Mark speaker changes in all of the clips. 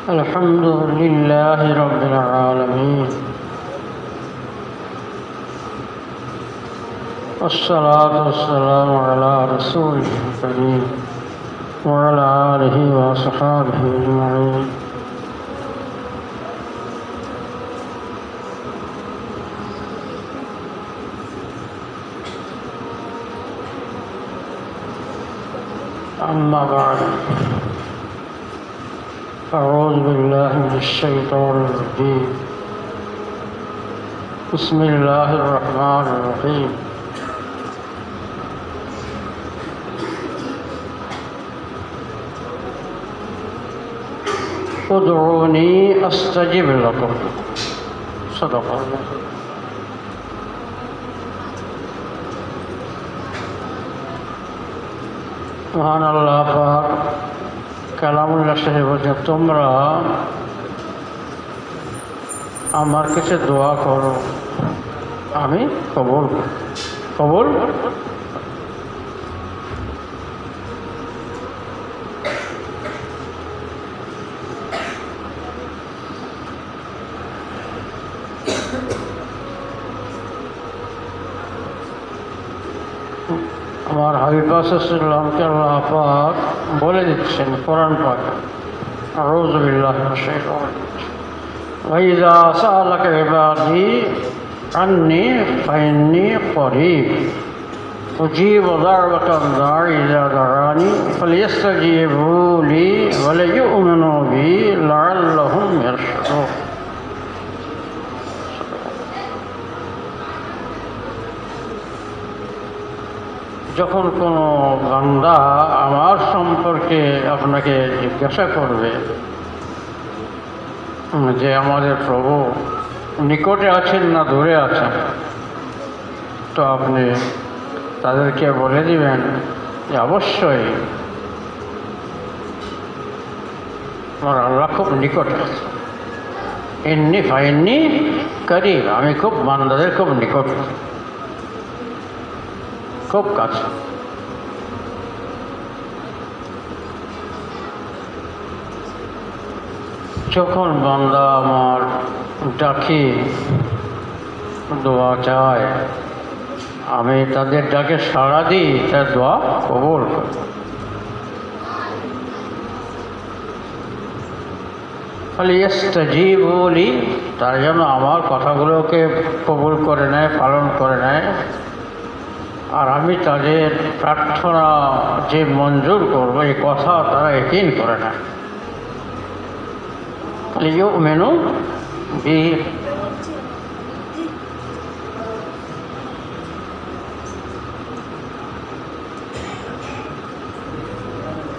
Speaker 1: الحمد لله رب العالمين، والصلاة والسلام على رسوله الكريم وعلى آله وصحبه أجمعين. أما بعد، أعوذ بالله من الشيطان الرجيم. بسم الله الرحمن الرحيم. ادعوني أستجب لكم. صدق الله. মহান আল্লাহ পাক কালামুল্লাহ সাহেব বলছেন, তোমরা আমার কাছে দোয়া করো, আমি কবুল কবুল আমার হাবিব সাল্লাল্লাহু আল্লাহ পাক বলে দিচ্ছেন কোরআন পাকে, আউযু বিল্লাহি মিনাশ শাইতানির রাজিম, ওয়া ইযা সাআলাকা ইবাদি আন্নী ফাইন্নী করিব উজিবু দা'ওয়াতাদ দা'i ইযা দা'আনি ফালইস্তাজিবু লি ওয়া লিয়ু'মিনু বি লা'আল্লাহুম ইয়ারশুদুন। যখন কোনো বান্দা আমার সম্পর্কে আপনাকে জিজ্ঞাসা করবে যে আমাদের প্রভু নিকটে আছেন না দূরে আছেন, তো আপনি তাদেরকে বলে দিবেন যে অবশ্যই আমার আল্লাহ খুব নিকটে আছে। ইন্নী ফাইন্নী করিব, আমি খুব বান্দাদের খুব নিকট, খুব কাছে। যখন বান্দা আমার ডাকি দোয়া চায়, আমি তাদের ডাকে সাড়া দিই, তার দোয়া কবুল করি। ফালইস্তাজিবু লি, তারা যেন আমার কথাগুলোকে কবুল করে নেয়, পালন করে নেয়, আর আমি তাদের প্রার্থনা যে মঞ্জুর করবো এই কথা তারা ইয়াকিন করে না। লিয়ুমিনু বি,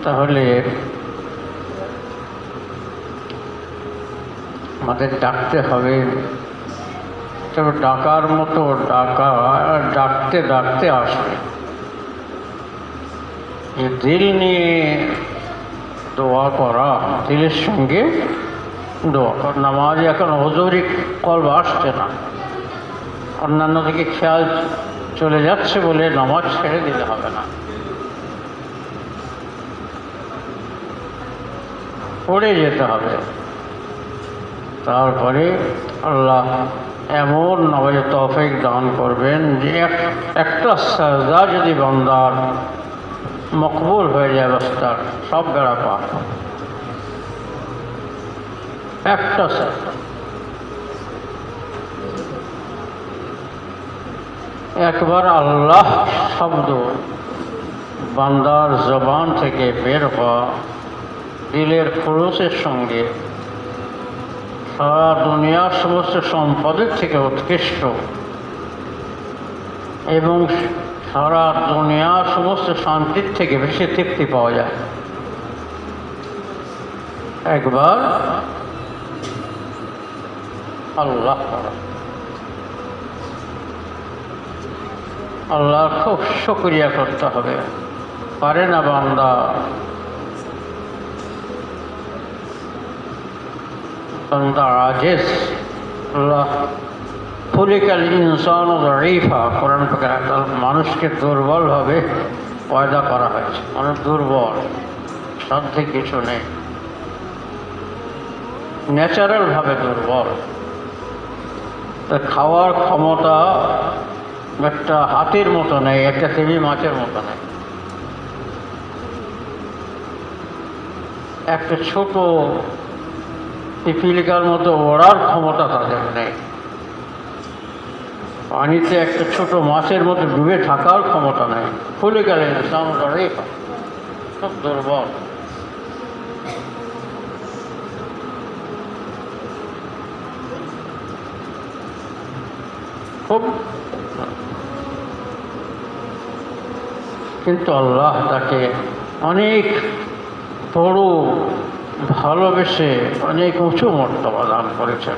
Speaker 1: তাহলে আমাদের ডাকতে হবে। তবে ডাকার মতো ডাকতে ডাকতে আসবে। দিল নিয়ে দোয়া করা, দিলের সঙ্গে দোয়া করা। নামাজে এখন হুজুরি কলব আসছে না, অন্যান্য দিকে খেয়াল চলে যাচ্ছে বলে নামাজ ছেড়ে দিলে হবে না, পড়ে যেতে হবে। তারপরে আল্লাহ এমন নামাজে তৌফিক দান করবেন যে একটা সাজদা যদি বান্দার মকবুল হয়ে যায়, অবস্থার সব বেড়া পার। একটা সাজদা, একবার আল্লাহ শব্দ বান্দার জবান থেকে বের হওয়া দিলের খরচের সঙ্গে সারা দুনিয়ার সমস্ত সম্পদের থেকে উৎকৃষ্ট এবং সারা দুনিয়ার সমস্ত শান্তির থেকে বেশি তৃপ্তি পাওয়া যায়। একবার আল্লাহ আল্লাহর খুব শুকরিয়া করতে হবে। পারে না বান্দা, বান্দা আজিজ। আল্লাহ খুলিকাল ইনসানু যায়ীফা, কোরআন থেকে মানুষকে দুর্বলভাবে পয়দা করা হয়েছে, মানে দুর্বল, সাধ্যে কিছু নেই। ন্যাচারালভাবে দুর্বল। তা খাওয়ার ক্ষমতা একটা হাতির মতো নেই, একটা তিমি মাছের মতো নেই, একটা ছোট পিপিলিকার মতো ওড়ার ক্ষমতা তাদের নেই, পানিতে একটা ছোট মাছের মতো ডুবে থাকার ক্ষমতা নেই। ফুলে গেলেন খুব দুর্বল। খুব, কিন্তু আল্লাহ তাকে অনেক বড় ভালোবেসে অনেক উঁচু মর্তবা দান করেছেন।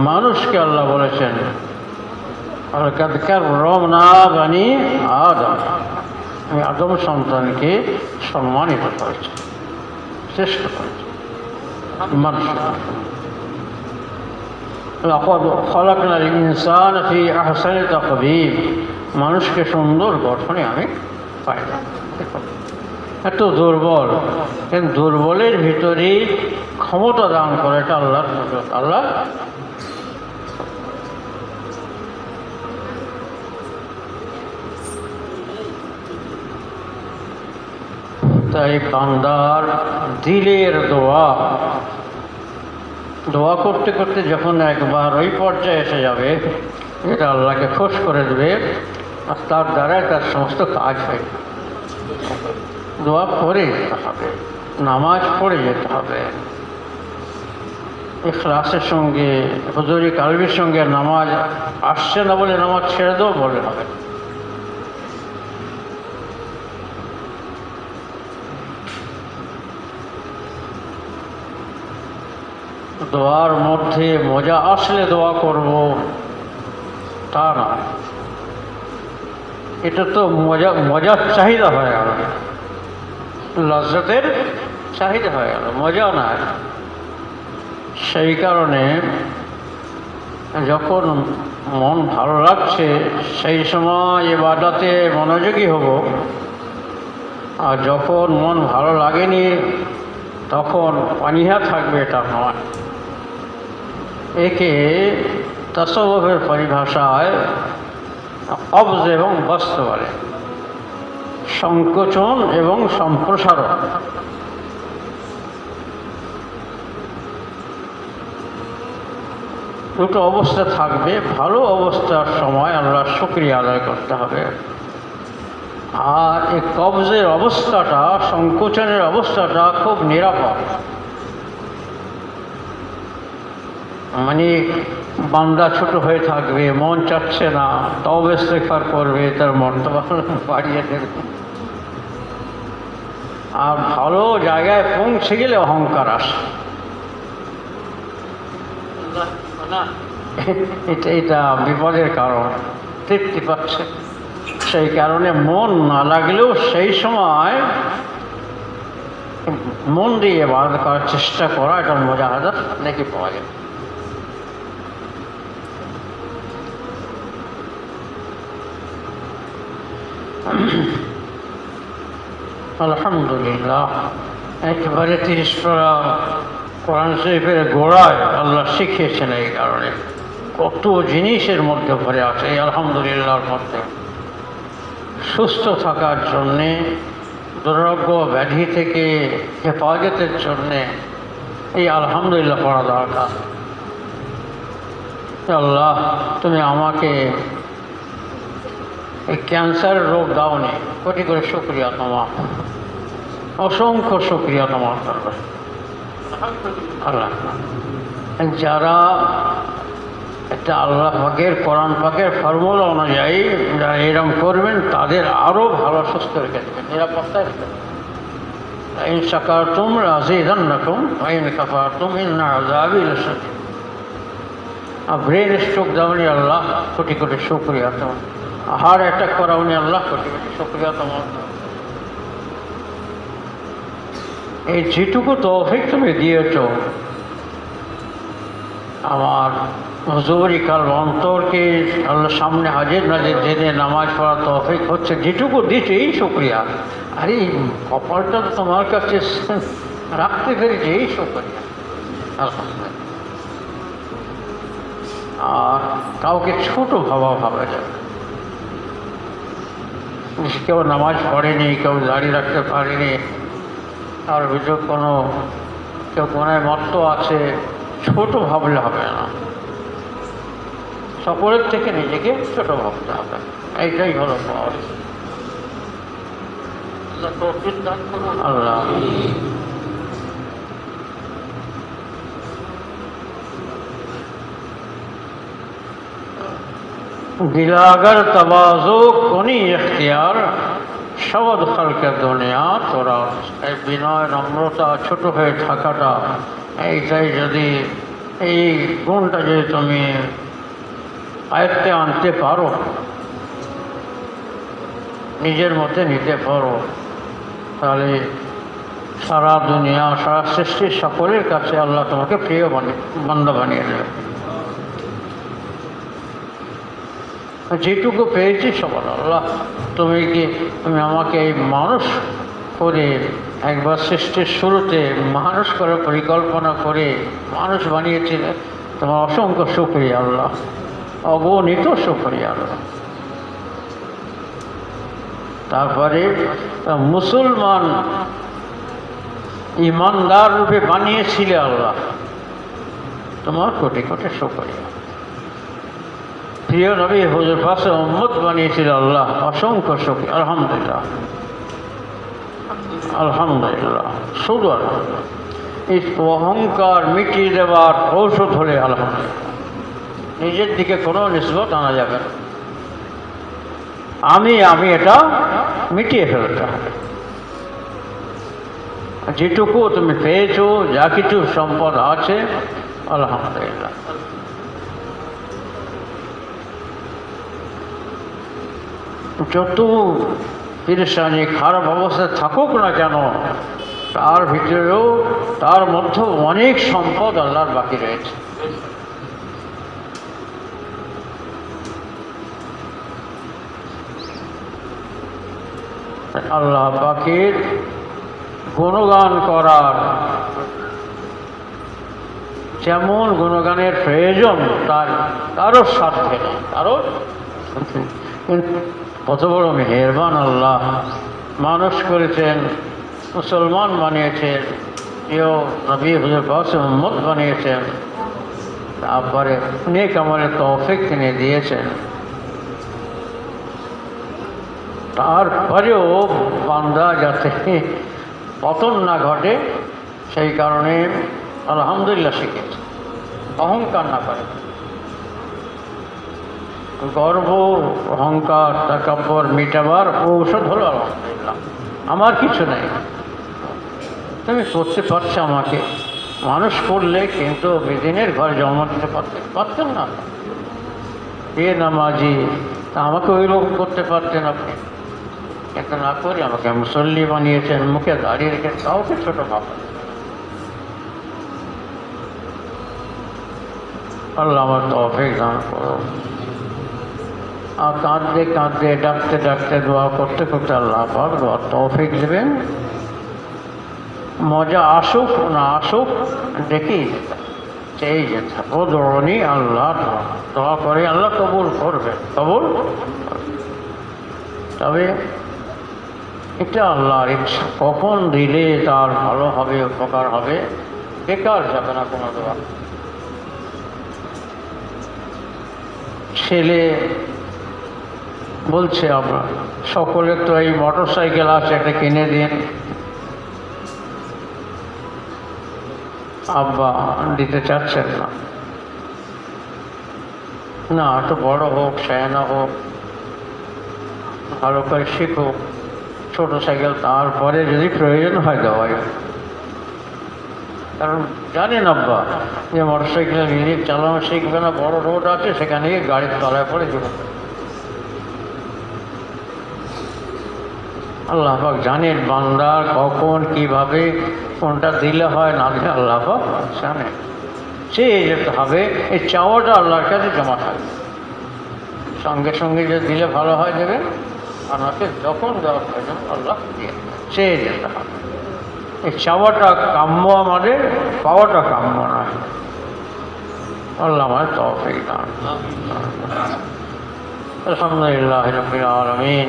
Speaker 1: মানুষকে আল্লাহ বলেছেন লাকাদ কাররামনা বানি আদম, আমি আদম সন্তানকে সম্মানিত করেছি, শ্রেষ্ঠ করেছি। মানুষ লাকাদ খালাকনাল ইনসানা ফি আহসানি তাকবীম, মানুষকে সুন্দর গঠনে আমি পাইলাম। এত দুর্বল, কিন্তু দুর্বলের ভিতরেই ক্ষমতা দান করে, এটা আল্লাহর কুদরত। আল্লাহ তাই বান্দার দিলের দোয়া করতে করতে যখন একবার ওই পর্যায়ে এসে যাবে, এটা আল্লাহকে খুশ করে দেবে, আর তার দ্বারাই তার সমস্ত কাজ হয়। দোয়া করে যেতে হবে, নামাজ পড়ে যেতে হবে, ইখলাসের সঙ্গে, হুজুরি কালবির সঙ্গে। নামাজ আসছে না বলে নামাজ ছেড়ে দেবো বলে হবে। দোয়ার মধ্যে মজা আসলে দোয়া করব তা না, এটা তো মজার চাহিদা হয়ে গেল, লজ্জতের চাহিদা হয়ে গেল, মজা না। সেই কারণে যখন মন ভালো লাগছে সেই সময় ইবাদতে মনোযোগী হব, আর যখন মন ভালো লাগেনি তখন পানিহা থাকবে, এটা নয়। একে তাসাউফের পরিভাষায় কবজ এবং বস্ত বলে, সংকোচন এবং সম্প্রসারণ। দুটো অবস্থা থাকবে। ভালো অবস্থার সময় আল্লাহর শুকরিয়া আদায় করতে হবে, আর এই কবজের অবস্থাটা, সংকোচনের অবস্থাটা খুব নিরাপদ। মানে বান্দা ছোট হয়ে থাকবে, মন চাচ্ছে না, তওবা ইস্তিগফার করবে, তার মর্তবা বাড়িয়ে দেবে। আর ভালো জায়গায় পৌঁছে গেলে অহংকার আসে, এটা বিপদের কারণ। তৃপ্তি পাচ্ছে, সেই কারণে মন না লাগলেও সেই সময় মন দিয়ে ইবাদত করার চেষ্টা করা, এটা মুজাহাদাত নাকি পাওয়া যায়। আলহামদুলিল্লাহ, একেবারে 30 পারা কোরআন শরীফের গোড়ায় আল্লাহ শিখিয়েছেন। এই কারণে কত জিনিসের মধ্যে ভরে আছে এই আলহামদুলিল্লাহর মধ্যে। সুস্থ থাকার জন্যে, দুরারোগ্য ব্যাধি থেকে হেফাজতের জন্যে এই আলহামদুলিল্লাহ পড়া দরকার। আল্লাহ, তুমি আমাকে এই ক্যান্সারের রোগ দাওনি, কোটি করে শুকরিয়া তোমার, অসংখ্য শুকরিয়া তোমার দরবার। আল্লাহ, যারা একটা আল্লাহ পাকের কোরআন পাকের ফর্মুলা অনুযায়ী যারা এরকম করবেন, তাদের আরও ভালো সুস্থ রেখে দেবেন, নিরাপত্তায় রেখে দেবেন। ইন শাকারতুম লাযীদান্নাকুম ওয়া ইন কাফারতুম ইন্না আযাবী লাশাদীদ। ব্রেন স্ট্রোক দাওনি আল্লাহ, কোটি কোটি শুকরিয়া তোমার। হার্ট অ্যাটাক করাওনি আল্লাহ, কোটি কোটি শুকরিয়া তোমার। এই যেটুকু তৌফিক তুমি দিয়েছ, আমার হুজুরি কাল অন্তরকে আল্লাহ সামনে হাজির নাজির জেনে নামাজ পড়া তৌফিক হচ্ছে, যেটুকু দিচ্ছে এই শুক্রিয়া। আরে কপালটা তো তোমার কাছে রাখতে পেরেছে, এই শুক্রিয়া আলহামদুলিল্লাহ। আর কাউকে ছোট ভাবা যাবে, কেউ নামাজ পড়েনি, কেউ দাঁড়িয়ে রাখতে পারেনি, তার ভিতর কেউ কোনায় মত্ত আছে, ছোট ভাবলে হবে না। সকলের থেকে নিজেকে ছোট ভাবতে হবে, এইটাই হলো পথ। আল্লাহ দিলাগর তবাজু কোনি ইখতিয়ার সবদ খালকে দুনিয়া তোরা। এই বিনয়, নম্রতা, ছোট হয়ে থাকাটা, এইটাই যদি, এই গুণটা যদি তুমি আয়ত্তে আনতে পারো, নিজের মধ্যে নিতে পারো, তাহলে সারা দুনিয়া, সারা সৃষ্টির সকলের কাছে আল্লাহ তোমাকে প্রিয় বান্দা বানিয়ে দেবে। যেটুকু পেয়েছি সবার আল্লাহ, তুমি আমাকে এই মানুষ করে, একবার সৃষ্টির শুরুতে মানুষ করে পরিকল্পনা করে মানুষ বানিয়েছিলে, তোমার অসংখ্য শুকরিয়া আল্লাহ, অগণিত শুকরিয়া আল্লাহ। তারপরে মুসলমান ইমানদার রূপে বানিয়েছিলে আল্লাহ, তোমার কোটি কোটি শুকরিয়া। প্রিয় নবী হুজুর পাশে উম্মত বানিয়েছিল আল্লাহ, অসংখ্য শুকরিয়া আলহামদুলিল্লাহ আলহামদুলিল্লাহ। শুধু আলহামদুলিল্লাহ। এই অহংকার মিটিয়ে দেওয়ার ঔষধ হলে আলহামদুলিল্লাহ, নিজের দিকে কোনো নিসবত আনা যাবে না, আমি এটা মিটিয়ে ফেলতে হবে। যেটুকু তুমি পেয়েছো, যা কিছু সম্পদ আছে আলহামদুলিল্লাহ, যত পেরেশানি খারাপ অবস্থায় থাকুক না কেন, তার ভিতরেও তার মধ্যেও অনেক সম্পদ আল্লাহর বাকি রয়েছে। আল্লাহ পাকের গুণগান করার যেমন গুণগানের প্রয়োজন, তারও সাধ্যে নেই, কত বড় মেহেরবান আল্লাহ, মানুষ করেছেন, মুসলমান বানিয়েছেন, কেউ নবী হুজুর পাশে উম্মত বানিয়েছেন, তারপরে নেক আমলের তৌফিক তিনি দিয়েছেন। তারপরেও বান্দা যাতে পতন না ঘটে, সেই কারণে আলহামদুলিল্লাহ শিখেছে, অহংকার না করে। গর্ব, অহংকার, তাকাব্বর মিটাবার ঔষধ হলো আলহামদুলিল্লাহ, আমার কিছু নেই, তুমি করতে পারছো আমাকে মানুষ করলে, কিন্তু বেদিনের ঘরে জন্ম দিতে পারতেন না, এ নামাজি, তা আমাকে ওই রকম করতে পারতেন আপনি, কিন্তু না করে আমাকে মুসল্লি বানিয়েছেন, মুখে দাঁড়িয়ে রেখে, কাউকে ছোট ভাবা। আল্লাহ আমার তৌফিক দান করো। আর কাঁদতে কাঁদতে, ডাকতে ডাকতে, দোয়া করতে করতে আল্লাহ পাক দোয়ার তৌফিক দেবেন। মজা আসুক না আসুক দেখেই সেই যেতে ও দৌড়নি আল্লাহ দোয়া করে, আল্লাহ কবুল করবে, কবুল। তবে এটা আল্লাহর ইচ্ছা, কখন দিলে তার ভালো হবে, উপকার হবে, বেকার যাবে না কোনো দোয়া। ছেলে বলছে, আমরা সকলের তো এই মোটর সাইকেল আছে, একটা কিনে দিন। আব্বা দিতে চাচ্ছেন না, না একটু বড় হোক, সায়ানা হোক, ভালো করে শিখুক ছোট সাইকেল, তারপরে যদি প্রয়োজন হয় দেওয়া যায়। কারণ জানেন আব্বা যে মোটর সাইকেল নিজে চালানো শিখবে না, বড় রোড আছে, সেখানে গিয়ে গাড়ির তলায় পড়ে যাবে। আল্লাহ পাক জানেন বান্দার কখন কিভাবে কোনটা দিলে হয় না দিলে, আল্লাহ পাক জানেন। চেয়ে যেতে হবে। এই চাওয়াটা আল্লাহর কাছে জমা থাকবে, সঙ্গে সঙ্গে যে দিলে ভালো হয় দেবেন, আমাকে যখন দেওয়া প্রয়োজন আল্লাহ দিয়ে চেয়ে যেতে হবে। এই চাওয়াটা কাম্য, আমাদের পাওয়াটা কাম্য নয়। আল্লাহ আমার তৌফিক দান। আলহামদুলিল্লাহ রাব্বিল আলামিন,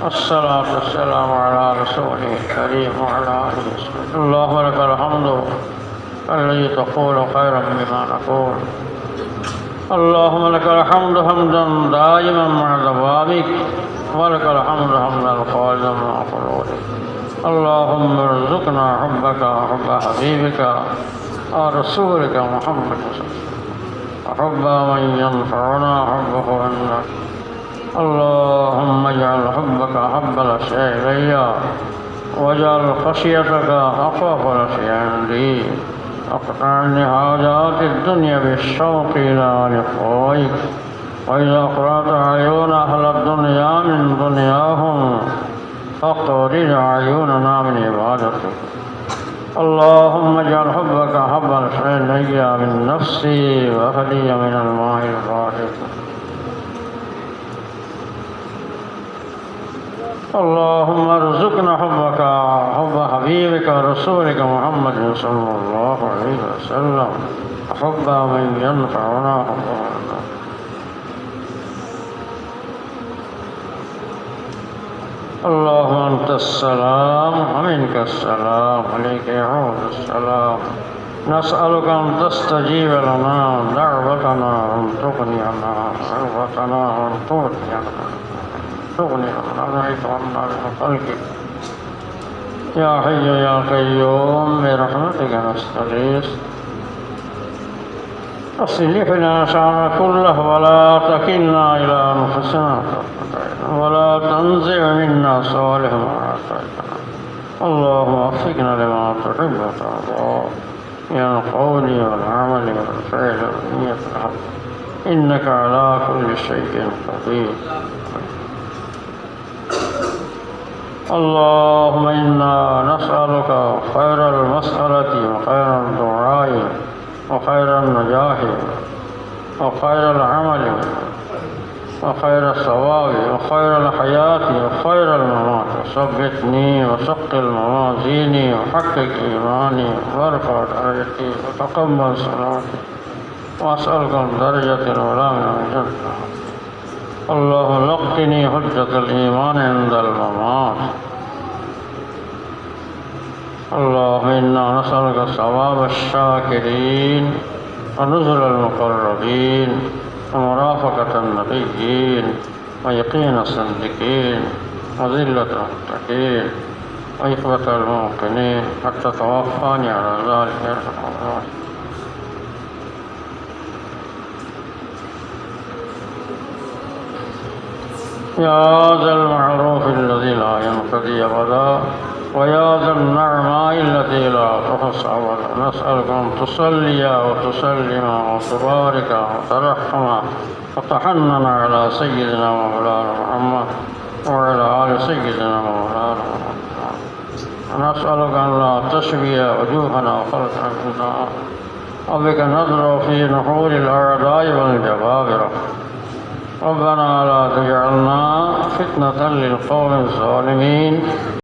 Speaker 1: والصلاة والسلام على رسوله الكريم وعلى آله وصحبه. اللهم لك الحمد الذي تقول خيرا بما نقول. اللهم لك الحمد حمدا دائما مع دوامك، ولك الحمد حمدا خالدا مع خلودك. اللهم ارزقنا حبك وحب حبيبك ورسولك محمد صلى الله عليه وسلم، وحب من ينفعنا حبه عندك. اللهم اجعل حبك أحب الأشياء إلي، واجعل خشيتك أخاف الأشياء عندي. اقطع عني حاجات الدنيا بالشوق إلى لقائك، وإذا أقرأت عيون أهل الدنيا من دنياهم فاقرض عيوننا من عبادتك. اللهم اجعل حبك أحب الأشياء إلي من نفسي وأهلي من الماء الراحق. اللهم ارزقنا حبك حب حبيبك ورسولك محمد صلى الله عليه وسلم، حب من ينفعنا حبه. اللهم أنت السلام ومنك السلام، عليك يعود السلام. نسألك أن تستجيب لنا دعوتنا وأن تغني عنا حربتنا وأن تغني عنا عنا بخلقك. يا حي يا قيوم برحمتك نستغيث، أصلح لنا شأننا كله ولا تكلنا إلى أنفسنا ولا تنزع منا صالح ما أعطيتنا. اللهم وفقنا لما تحب وترضى من القول والعمل والفعل والنية الحق، إنك على كل شيء قدير. اللهم إنا نسألك خير المسألة وخير الدعاء وخير النجاح وخير العمل وخير الثواب وخير الحياة وخير الممات. وثبتني وثقل موازيني وحقق إيماني وارفع درجتي وتقبل صلاتي، وأسألك الدرجة الأولى من الجنة. اللهم لقني حجة الإيمان عند الممات. اللهم إنا نسألك ثواب الشاكرين ونزل المقربين ومرافقة النبيين ويقين الصديقين وذلة المتقين وإخوة الموقنين حتى توفاني على ذلك يا أرحم الراحمين. يا ذا المعروف الذي لا ينقضي أبدا، ويا ذا النعماء التي لا تحصى أبدا، نسألك أن تصلي وتسلم وتبارك وترحم وتحنن على سيدنا مولانا محمد وعلى آل سيدنا مولانا محمد. نسألك أن لا تشفي وجوهنا وخلقنا في النار، وبك نضرب في نحور الأعداء والجبابرة. ربنا لا تجعلنا فتنة للقوم الظالمين